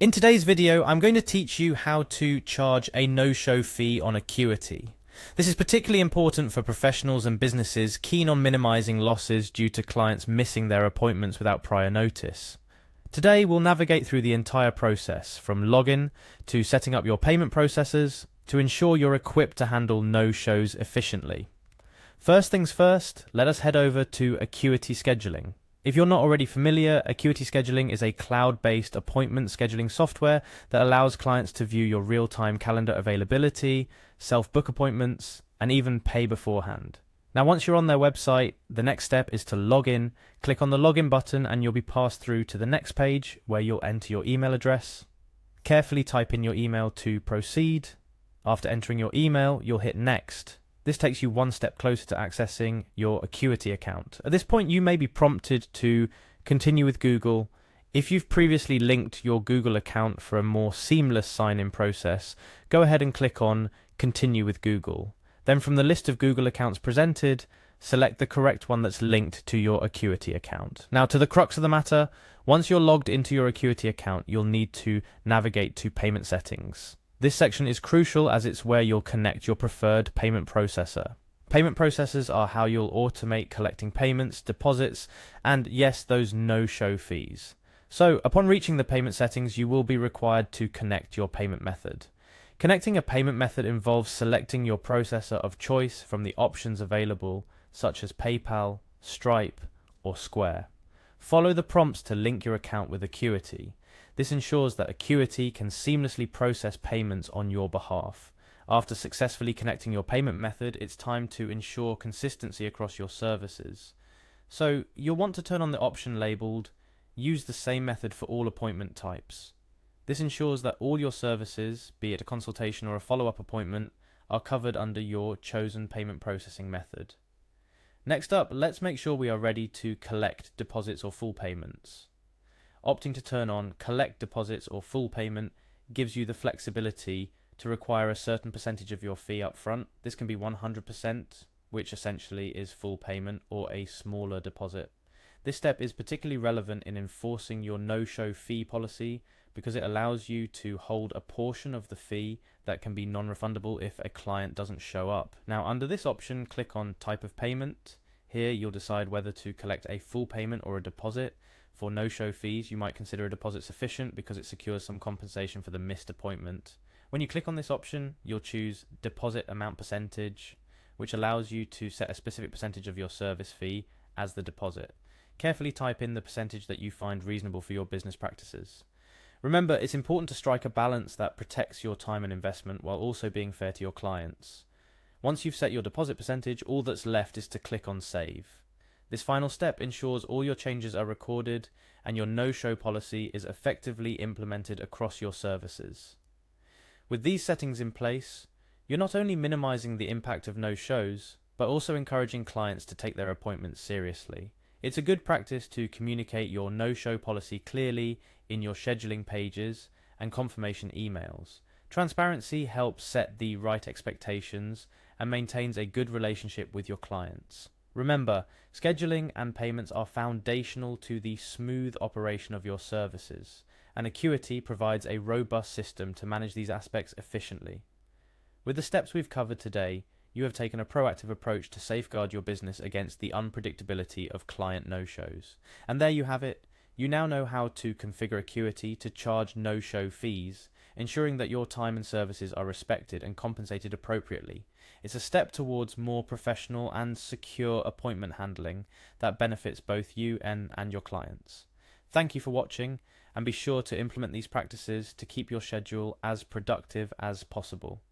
In today's video, I'm going to teach you how to charge a no-show fee on Acuity. This is particularly important for professionals and businesses keen on minimizing losses due to clients missing their appointments without prior notice. Today, we'll navigate through the entire process, from login to setting up your payment processes to ensure you're equipped to handle no-shows efficiently. First things first, let us head over to Acuity Scheduling. If you're not already familiar, Acuity Scheduling is a cloud-based appointment scheduling software that allows clients to view your real-time calendar availability, self-book appointments, and even pay beforehand. Now, once you're on their website, the next step is to log in. Click on the login button and you'll be passed through to the next page where you'll enter your email address. Carefully type in your email to proceed. After entering your email, you'll hit next. This takes you one step closer to accessing your Acuity account. At this point, you may be prompted to continue with Google. If you've previously linked your Google account for a more seamless sign-in process, go ahead and click on Continue with Google. Then from the list of Google accounts presented, select the correct one that's linked to your Acuity account. Now, to the crux of the matter, once you're logged into your Acuity account, you'll need to navigate to payment settings. This section is crucial as it's where you'll connect your preferred payment processor. Payment processors are how you'll automate collecting payments, deposits, and yes, those no-show fees. So, upon reaching the payment settings, you will be required to connect your payment method. Connecting a payment method involves selecting your processor of choice from the options available, such as PayPal, Stripe, or Square. Follow the prompts to link your account with Acuity. This ensures that Acuity can seamlessly process payments on your behalf. After successfully connecting your payment method, it's time to ensure consistency across your services. So, you'll want to turn on the option labeled Use the same method for all appointment types. This ensures that all your services, be it a consultation or a follow-up appointment, are covered under your chosen payment processing method. Next up, let's make sure we are ready to collect deposits or full payments. Opting to turn on Collect Deposits or Full Payment gives you the flexibility to require a certain percentage of your fee up front. This can be 100%, which essentially is full payment, or a smaller deposit. This step is particularly relevant in enforcing your no-show fee policy because it allows you to hold a portion of the fee that can be non-refundable if a client doesn't show up. Now, under this option, click on Type of Payment. Here, you'll decide whether to collect a full payment or a deposit. For no-show fees, you might consider a deposit sufficient because it secures some compensation for the missed appointment. When you click on this option, you'll choose Deposit Amount Percentage, which allows you to set a specific percentage of your service fee as the deposit. Carefully type in the percentage that you find reasonable for your business practices. Remember, it's important to strike a balance that protects your time and investment while also being fair to your clients. Once you've set your deposit percentage, all that's left is to click on Save. This final step ensures all your changes are recorded and your no-show policy is effectively implemented across your services. With these settings in place, you're not only minimizing the impact of no-shows, but also encouraging clients to take their appointments seriously. It's a good practice to communicate your no-show policy clearly in your scheduling pages and confirmation emails. Transparency helps set the right expectations and maintains a good relationship with your clients. Remember, scheduling and payments are foundational to the smooth operation of your services, and Acuity provides a robust system to manage these aspects efficiently. With the steps we've covered today, you have taken a proactive approach to safeguard your business against the unpredictability of client no-shows. And there you have it. You now know how to configure Acuity to charge no-show fees, ensuring that your time and services are respected and compensated appropriately. It's a step towards more professional and secure appointment handling that benefits both you and your clients. Thank you for watching, and be sure to implement these practices to keep your schedule as productive as possible.